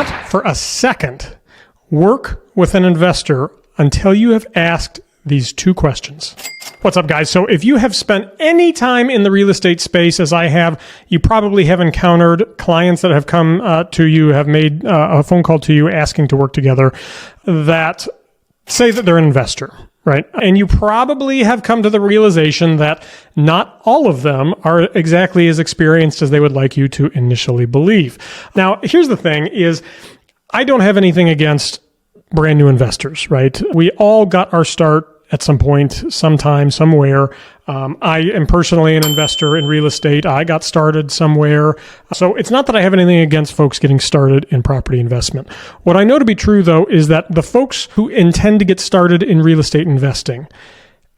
not for a second work with an investor until you have asked these two questions. What's up, guys? So if you have spent any time in the real estate space, as I have, you probably have encountered clients that have come to you, have made a phone call to you asking to work together that say that they're an investor, right? And you probably have come to the realization that not all of them are exactly as experienced as they would like you to initially believe. Now, here's the thing is, I don't have anything against brand new investors, right? We all got our start at some point, sometime, somewhere. I am personally an investor in real estate. I got started somewhere. So it's not that I have anything against folks getting started in property investment. What I know to be true, though, is that the folks who intend to get started in real estate investing,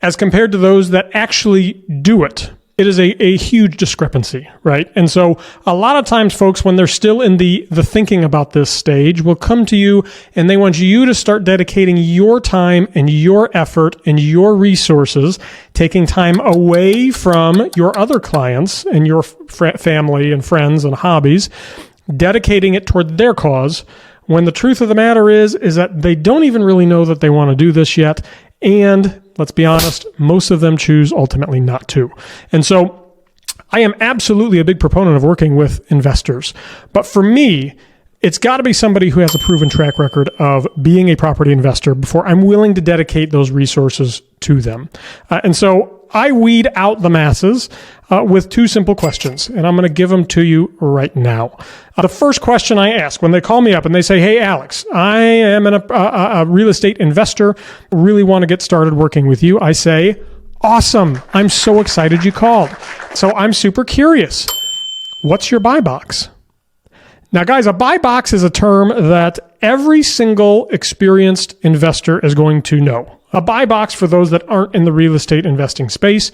as compared to those that actually do it, it is a huge discrepancy, right? And so a lot of times folks, when they're still in the thinking about this stage, will come to you and they want you to start dedicating your time and your effort and your resources, taking time away from your other clients and your family and friends and hobbies, dedicating it toward their cause, when the truth of the matter is that they don't even really know that they want to do this yet. And let's be honest, most of them choose ultimately not to. And so I am absolutely a big proponent of working with investors. But for me, it's got to be somebody who has a proven track record of being a property investor before I'm willing to dedicate those resources to them. And so I weed out the masses with two simple questions, and I'm going to give them to you right now. The first question I ask when they call me up and they say, "Hey, Alex, I am a real estate investor, really want to get started working with you," I say, "Awesome. I'm so excited you called. So I'm super curious. What's your buy box?" Now, guys, a buy box is a term that every single experienced investor is going to know. A buy box, for those that aren't in the real estate investing space,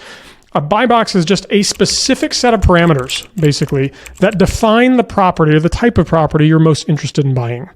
a buy box is just a specific set of parameters, basically, that define the property or the type of property you're most interested in buying.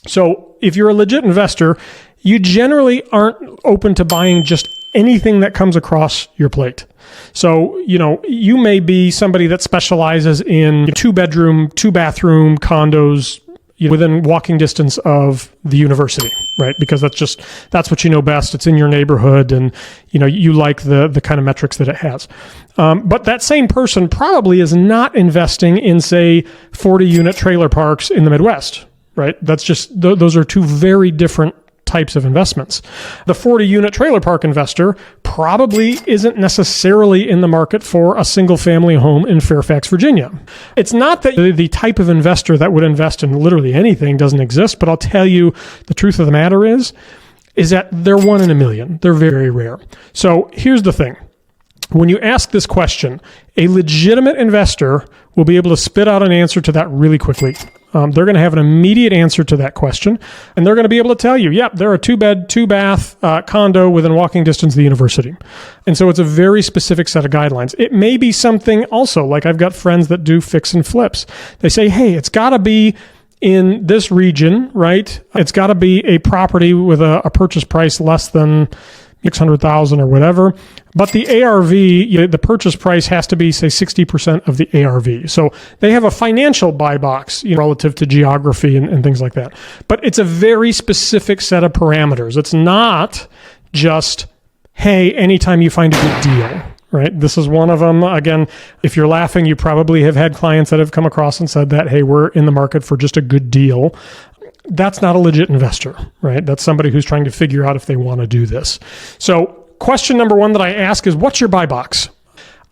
So if you're a legit investor, you generally aren't open to buying just anything that comes across your plate. So, you may be somebody that specializes in 2-bedroom, 2-bathroom condos within walking distance of the university, right? Because that's what you know best. It's in your neighborhood and, you like the kind of metrics that it has. But that same person probably is not investing in, say, 40-unit trailer parks in the Midwest, right? That's just, those are two very different types of investments. The 40-unit trailer park investor probably isn't necessarily in the market for a single-family home in Fairfax, Virginia. It's not that the type of investor that would invest in literally anything doesn't exist, but I'll tell you the truth of the matter is that they're one in a million. They're very rare. So here's the thing. When you ask this question, a legitimate investor will be able to spit out an answer to that really quickly. They're going to have an immediate answer to that question, and they're going to be able to tell you, yep, they're a 2-bed, 2-bath condo within walking distance of the university. And so it's a very specific set of guidelines. It may be something also, like I've got friends that do fix and flips. They say, hey, it's got to be in this region, right? It's got to be a property with a purchase price less than $600,000 or whatever. But the ARV, the purchase price has to be, say, 60% of the ARV. So they have a financial buy box, relative to geography and things like that. But it's a very specific set of parameters. It's not just, hey, anytime you find a good deal, right? This is one of them. Again, if you're laughing, you probably have had clients that have come across and said that, hey, we're in the market for just a good deal. That's not a legit investor, right? That's somebody who's trying to figure out if they want to do this. So question number one that I ask is, what's your buy box?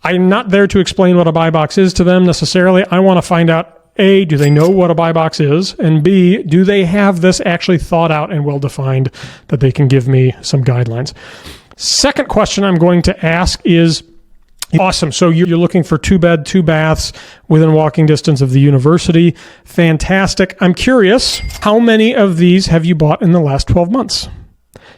I'm not there to explain what a buy box is to them necessarily. I want to find out, A, do they know what a buy box is? And B, do they have this actually thought out and well-defined that they can give me some guidelines? Second question I'm going to ask is, awesome. So you're looking for 2-bed, 2-baths within walking distance of the university. Fantastic. I'm curious, how many of these have you bought in the last 12 months?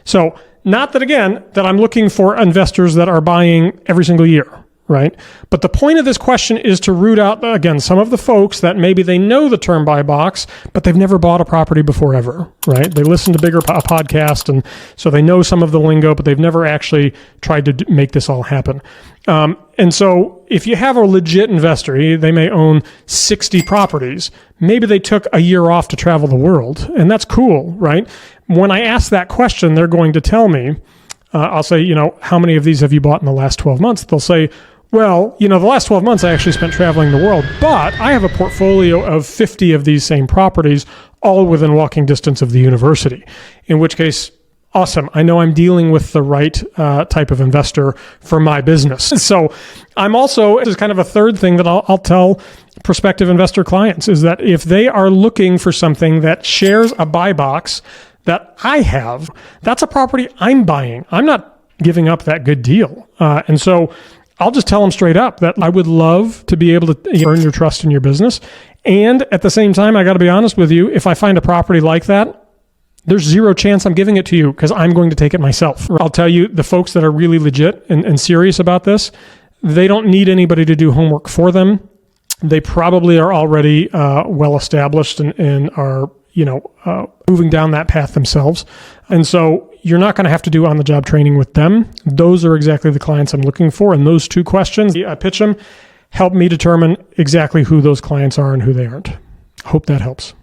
So not that, again, that I'm looking for investors that are buying every single year, right? But the point of this question is to root out, again, some of the folks that maybe they know the term buy box, but they've never bought a property before ever, right? They listen to bigger podcast, and so they know some of the lingo, but they've never actually tried to make this all happen. And so if you have a legit investor, they may own 60 properties. Maybe they took a year off to travel the world, and that's cool, right? When I ask that question, they're going to tell me, I'll say, how many of these have you bought in the last 12 months? They'll say, well, the last 12 months I actually spent traveling the world, but I have a portfolio of 50 of these same properties, all within walking distance of the university. In which case, awesome. I know I'm dealing with the right type of investor for my business. So I'm also, this is kind of a third thing that I'll tell prospective investor clients, is that if they are looking for something that shares a buy box that I have, that's a property I'm buying. I'm not giving up that good deal. And so I'll just tell them straight up that I would love to be able to earn your trust in your business. And at the same time, I got to be honest with you, if I find a property like that, there's zero chance I'm giving it to you because I'm going to take it myself. I'll tell you, the folks that are really legit and serious about this, they don't need anybody to do homework for them. They probably are already well established and are moving down that path themselves. And so you're not going to have to do on-the-job training with them. Those are exactly the clients I'm looking for. And those two questions, I pitch them, help me determine exactly who those clients are and who they aren't. Hope that helps.